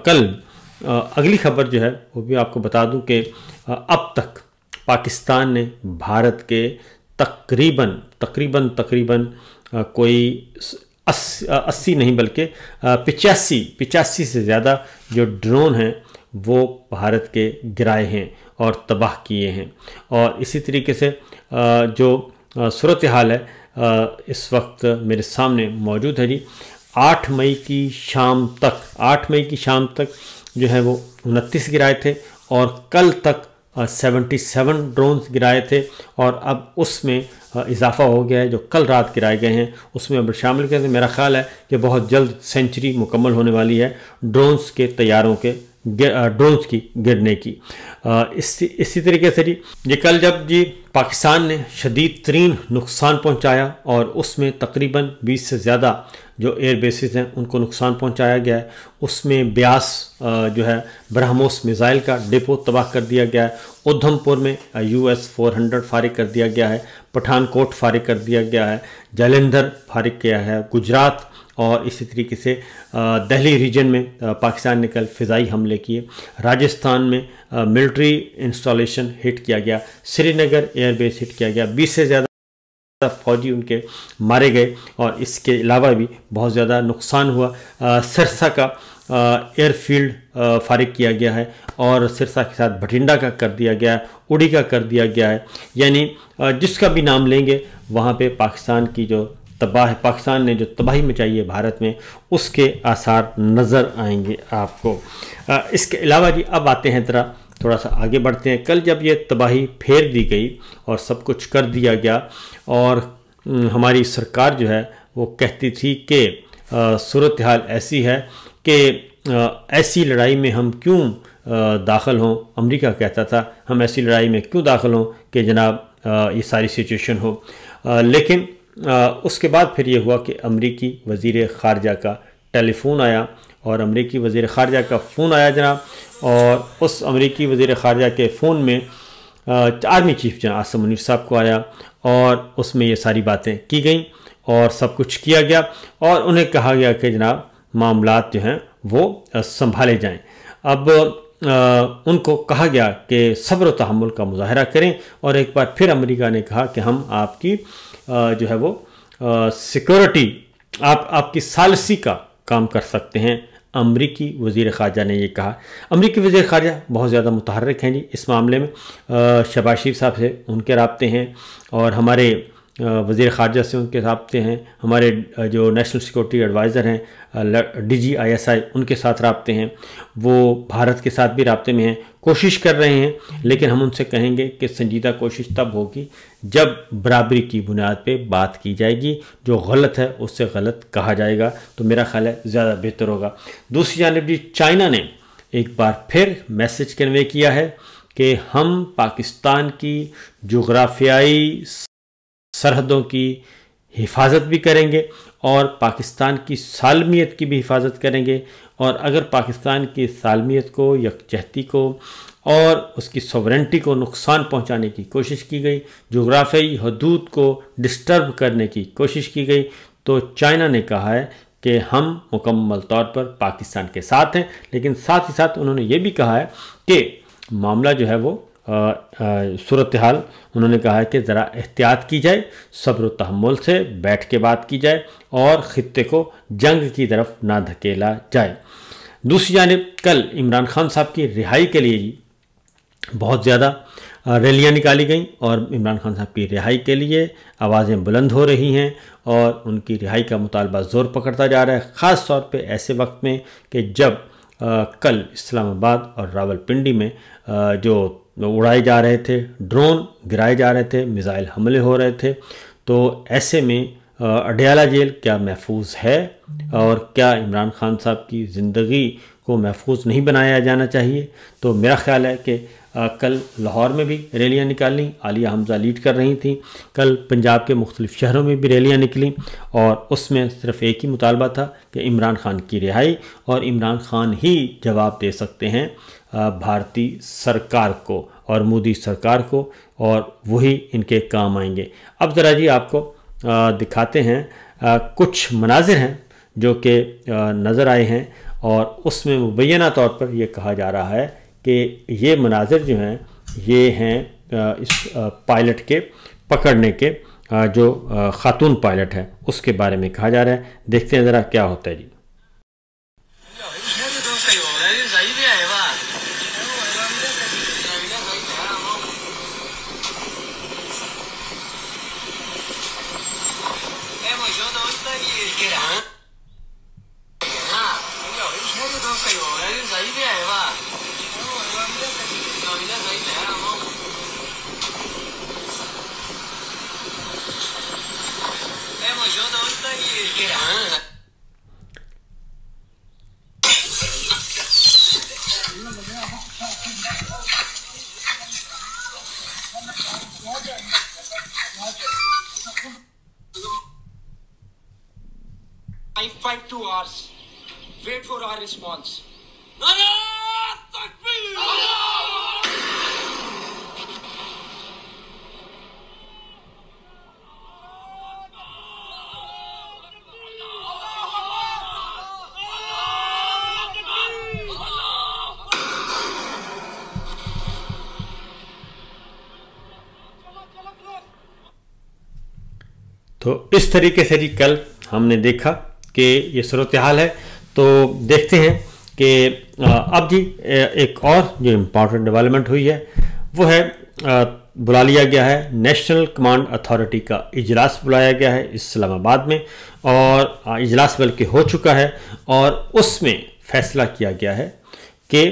कल अगली खबर जो है वो भी आपको बता दूं कि अब तक पाकिस्तान ने भारत के तकरीबन कोई 80 नहीं बल्कि 85 से ज़्यादा जो ड्रोन हैं वो भारत के गिराए हैं और तबाह किए हैं। और इसी तरीके से जो सूरत हाल है इस वक्त मेरे सामने मौजूद है जी। 8 मई की शाम तक जो है वो 29 गिराए थे और कल तक 77 ड्रोन्स गिराए थे और अब उसमें इजाफा हो गया है। जो कल रात गिराए गए हैं उसमें अब शामिल करके मेरा ख्याल है कि बहुत जल्द सेंचुरी मुकम्मल होने वाली है ड्रोन्स की गिरने की। इसी तरीके से जी ये कल जब जी पाकिस्तान ने शदीद तरीन नुकसान पहुंचाया और उसमें तकरीबन 20 से ज़्यादा जो एयर बेसिस हैं उनको नुकसान पहुंचाया गया है। उसमें ब्यास जो है ब्रह्मोस मिसाइल का डिपो तबाह कर दिया गया है। उधमपुर में US-400 फारिग कर दिया गया है। पठानकोट फारिग कर दिया गया है। जालंधर फारिग किया है। गुजरात और इसी तरीके से दिल्ली रीजन में पाकिस्तान ने कल फ़िज़ाई हमले किए। राजस्थान में मिलिट्री इंस्टॉलेशन हिट किया गया। श्रीनगर एयरबेस हिट किया गया। 20 से ज़्यादा फौजी उनके मारे गए और इसके अलावा भी बहुत ज़्यादा नुकसान हुआ। सिरसा का एयरफील्ड फारिग किया गया है और सिरसा के साथ भटिंडा का कर दिया गया है, उड़ी का कर दिया गया है। यानी जिसका भी नाम लेंगे वहाँ पे पाकिस्तान ने जो तबाही मचाई है भारत में उसके आसार नज़र आएंगे आपको। इसके अलावा जी अब आते हैं थोड़ा सा आगे बढ़ते हैं। कल जब ये तबाही फेर दी गई और सब कुछ कर दिया गया और हमारी सरकार जो है वो कहती थी कि सूरत हाल ऐसी है कि ऐसी लड़ाई में हम क्यों दाखिल हों। अमेरिका कहता था हम ऐसी लड़ाई में क्यों दाखिल हों कि जनाब ये सारी सिचुएशन हो। लेकिन उसके बाद फिर ये हुआ कि अमेरिकी वज़ीर ख़ारजा का टेलीफोन आया और अमेरिकी वज़ीर ख़ारजा का फ़ोन आया जनाब। और उस अमेरिकी वज़ीर ख़ारजा के फ़ोन में आर्मी चीफ जनाब आसिम मुनीर साहब को आया और उसमें ये सारी बातें की गई और सब कुछ किया गया और उन्हें कहा गया कि जनाब मामलात जो हैं वो संभाले जाएं। अब उनको कहा गया कि सब्र व तहम्मुल का मुज़ाहरा करें और एक बार फिर अमेरिका ने कहा कि हम आपकी जो है वो सिक्योरिटी आपकी सालसी का काम कर सकते हैं। अमरीकी वज़ीर ख़ारजा ने ये कहा। अमरीकी वज़ीर ख़ारजा बहुत ज़्यादा मुतहर्रिक हैं जी इस मामले में। शहबाज शरीफ साहब से उनके राब्ते हैं और हमारे वज़ीर ख़ारजा से उनके राब्ते हैं। हमारे जो नेशनल सिक्योरिटी एडवाइज़र हैं DGISI उनके साथ राब्ते हैं। वो भारत के साथ भी राब्ते में हैं, कोशिश कर रहे हैं। लेकिन हम उनसे कहेंगे कि संजीदा कोशिश तब होगी जब बराबरी की बुनियाद पे बात की जाएगी। जो गलत है उससे गलत कहा जाएगा तो मेरा ख्याल है ज़्यादा बेहतर होगा। दूसरी जानिब जी चाइना ने एक बार फिर मैसेज कन्वे किया है कि हम पाकिस्तान की जोग्राफियाई सरहदों की हिफाजत भी करेंगे और पाकिस्तान की सालमियत की भी हिफाजत करेंगे। और अगर पाकिस्तान की सालमियत को, यकजहती को और उसकी सॉवरेंटी को नुकसान पहुंचाने की कोशिश की गई, जोग्राफियाई हदूद को डिस्टर्ब करने की कोशिश की गई, तो चाइना ने कहा है कि हम मुकम्मल तौर पर पाकिस्तान के साथ हैं। लेकिन साथ ही साथ उन्होंने ये भी कहा है कि मामला जो है वो सूरत हाल उन्होंने कहा है कि ज़रा एहतियात की जाए, सब्र व तहम्मुल से बैठ के बात की जाए और ख़ित्ते को जंग की तरफ ना धकेला जाए। दूसरी जानिब कल इमरान खान साहब की रिहाई के लिए जी बहुत ज़्यादा रैलियाँ निकाली गईं और इमरान खान साहब की रिहाई के लिए आवाज़ें बुलंद हो रही हैं और उनकी रिहाई का मुतालबा ज़ोर पकड़ता जा रहा है। ख़ास तौर पे ऐसे वक्त में कि जब कल इस्लामाबाद और रावलपिंडी में जो उड़ाए जा रहे थे, ड्रोन गिराए जा रहे थे, मिसाइल हमले हो रहे थे, तो ऐसे में अडयाला जेल क्या महफूज है और क्या इमरान खान साहब की ज़िंदगी को महफूज नहीं बनाया जाना चाहिए। तो मेरा ख्याल है कि कल लाहौर में भी रैलियाँ निकाली, आलिया हमज़ा लीड कर रही थी। कल पंजाब के मुख्तलिफ़ शहरों में भी रैलियाँ निकली और उसमें सिर्फ़ एक ही मुतालबा था कि इमरान खान की रिहाई, और इमरान खान ही जवाब दे सकते हैं भारतीय सरकार को और मोदी सरकार को, और वही इनके काम आएंगे। अब ज़रा जी आपको दिखाते हैं कुछ मनाजिर हैं जो कि नज़र आए हैं और उसमें मुबैना तौर पर यह कहा जा रहा है कि ये मनाजिर जो हैं ये हैं इस पायलट के पकड़ने के, जो खातून पायलट है उसके बारे में कहा जा रहा है। देखते हैं ज़रा क्या होता है जी। Fight 2 hours. Wait for our response. तो इस तरीके से जी कल हमने देखा कि ये सूरत हाल है। तो देखते हैं कि अब जी एक और जो इम्पॉर्टेंट डेवलपमेंट हुई है वो है बुला लिया गया है नेशनल कमांड अथॉरिटी का इजलास बुलाया गया है इस्लामाबाद में, और इजलास बल्कि हो चुका है और उसमें फैसला किया गया है कि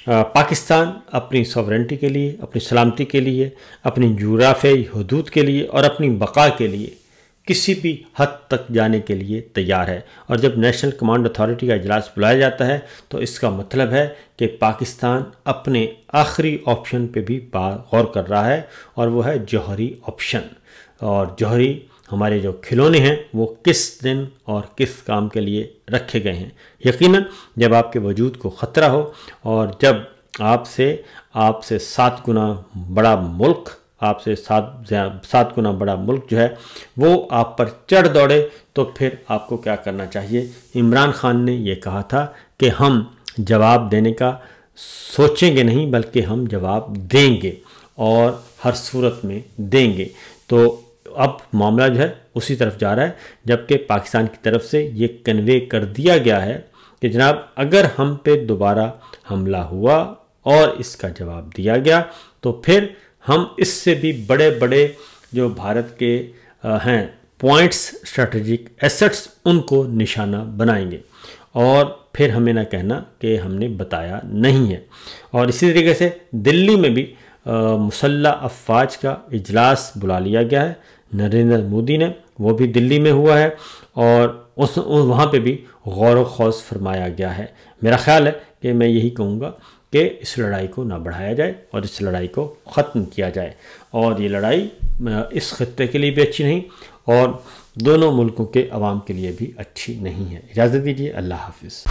पाकिस्तान अपनी सॉवरेंटी के लिए, अपनी सलामती के लिए, अपनी जुग्राफियाई हदूद के लिए और अपनी बका के लिए किसी भी हद तक जाने के लिए तैयार है। और जब नेशनल कमांड अथॉरिटी का इजलास बुलाया जाता है तो इसका मतलब है कि पाकिस्तान अपने आखिरी ऑप्शन पे भी गौर कर रहा है, और वो है जौहरी ऑप्शन। और जौहरी हमारे जो खिलौने हैं वो किस दिन और किस काम के लिए रखे गए हैं। यकीनन जब आपके वजूद को ख़तरा हो और जब आपसे 7 गुना बड़ा मुल्क, आपसे सात गुना बड़ा मुल्क जो है वो आप पर चढ़ दौड़े, तो फिर आपको क्या करना चाहिए। इमरान खान ने ये कहा था कि हम जवाब देने का सोचेंगे नहीं बल्कि हम जवाब देंगे और हर सूरत में देंगे। तो अब मामला जो है उसी तरफ जा रहा है, जबकि पाकिस्तान की तरफ से ये कन्वे कर दिया गया है कि जनाब अगर हम पे दोबारा हमला हुआ और इसका जवाब दिया गया तो फिर हम इससे भी बड़े बड़े जो भारत के हैं पॉइंट्स, स्ट्रेटेजिक एसेट्स, उनको निशाना बनाएंगे और फिर हमें ना कहना कि हमने बताया नहीं है। और इसी तरीके से दिल्ली में भी मुसल्ला अफवाज का इजलास बुला लिया गया है नरेंद्र मोदी ने, वो भी दिल्ली में हुआ है और वहाँ पे भी गौर व खौस फरमाया गया है। मेरा ख़्याल है कि मैं यही कहूँगा कि इस लड़ाई को ना बढ़ाया जाए और इस लड़ाई को ख़त्म किया जाए। और ये लड़ाई इस खत्ते के लिए भी अच्छी नहीं और दोनों मुल्कों के अवाम के लिए भी अच्छी नहीं है। इजाज़त दीजिए, अल्लाह हाफ़िज़।